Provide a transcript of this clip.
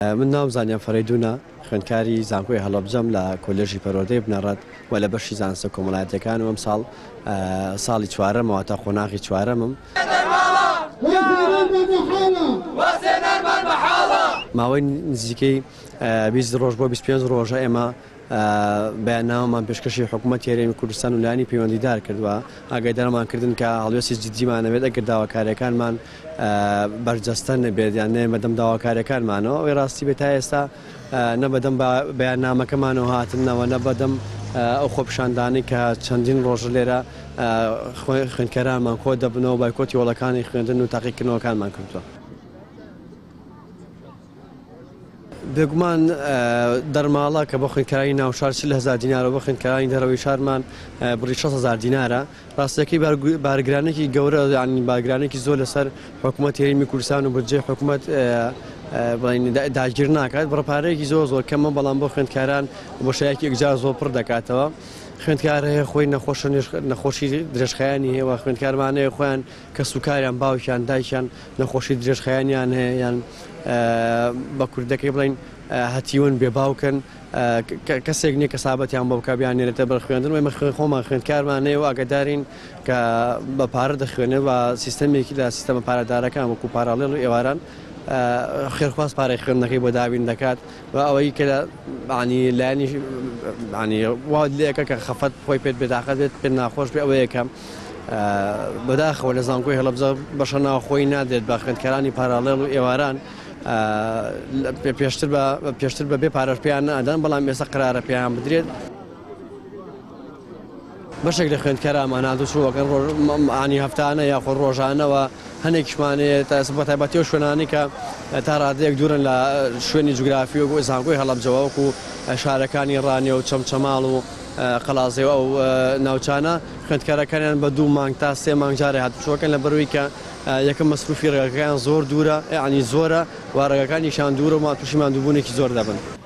من نامزانیان فەرەیدوونە خوێندکاری زانکۆی هەڵەبجەم لە کۆلێژی پەروەردەی بنەڕەت و لە بەشی زانستە کۆمەڵایەتیەکان و ئەم ساڵی چوارەمەوە تا خۆناغی چوارەمم. ماوەی نزیکەی 20 ڕۆژ بۆ 25 ڕۆژە ئێمە بەیاننامەمان پێشکەشی حکوومەتی هەرێمی کوردستان و لایەنی پەیوەندیدار کردووە ئاگادارمان کردن کە هەڵوێستی جدیمان نەبێت ئەگەر داواکاریەکانمان بەرجەستە نەبێت یان نێ بەدەم داواکاریەکانمانەوە ئەوەی ڕاستی بێت تا ئێستا نە بەدەم بەیاننامەکەمانەوە هاتنەوە نە بەدەم ئەو خۆپیشاندانی کە چەندین ڕۆژ لێرە خوێندکەرانمان خۆ دەبنەوە بایکۆتی وڵەکانی خوێندن و تاقیکردنەوەکانمان کردووە. بێگومان دەرماڵە کە بۆ خوێندکارانی ناوشار 40,000 دینارە بۆ خوێندکارانی دەرەوەی شارمان بڕی 6,000 دینارە. ڕاستەکەی بارگرانێکی گەورە یانی بارگرانێکی زۆر لەسەر حکوومەت هەرێمی کوردستان و بودجێ حکوومەت داگیر ناکات. بڕپارەیەکی زۆر کەمە بەڵام بۆ خوێندکاران بۆ شایەکی ئەکجار زۆر پڕ دەکاتەوە. خوێندکار هەیە خۆی نەخۆشی درێژخایانی هەیە و خوێندکارمانەیە خۆیان کە سوکاریان باوکیان دایکیان نەخۆشی درێژخایانیان هەیە یان بە کوردەکەی بڵین هەتیون بێباوکن کەسێک نییە کە سابەتیان بۆ بکە بیانێنێتە بەر خوێندن و ئێمە خۆمان خوێندکارمانەیە و ئاگادارین کە بە پارە دەخوێنێت و سیستەمێکی لە سیستەمە پارەدارەکان وەکو پاراڵێڵ و ئێواران خێرخواست پارەی خوێندنەکەی بۆ دابین دەکات و ئەوەی کە لایەنی وا لێەکە کە خەفەت خۆی پێت بێداخەت بێت پێ ناخۆش بێ ئەوەیە کە بەداخەوە لە زانکۆی هەڵەبجە بەشە ناوخۆی نادێت بە خوێندکارانی پاراڵێڵ و ئێواران پێشتر بە بێ پارەش پێیان نادەن بەڵام ئێستا قرارە پێیان بدرێت. بەشێک لە خوێندکارانمان هاتوچووەکەن ڕۆژانی هەفتانە یاخۆ ڕۆژانەوە هەنێکیشمانێت بە تایبەتی و شوێنانی کە تا ڕادەیەک دوورن لە شوێنی جوگرافی و زانکۆی هەڵەبجەوە وەکو شارەکانی ڕانێ و چەمچەماڵ و قەڵازێ ئەو ناوچانە خوێندکارەکانیان بە 2 مانگ تا 3 مانگ جارێ هاتوچووەکەن لە بەروەی کە یەکەم مەسروفی ڕێگەکان زۆر دوورە یعنی زۆرە و ڕێگەکانیشان دوورە و تووشی ماندووبوونێکی زۆر دەبن.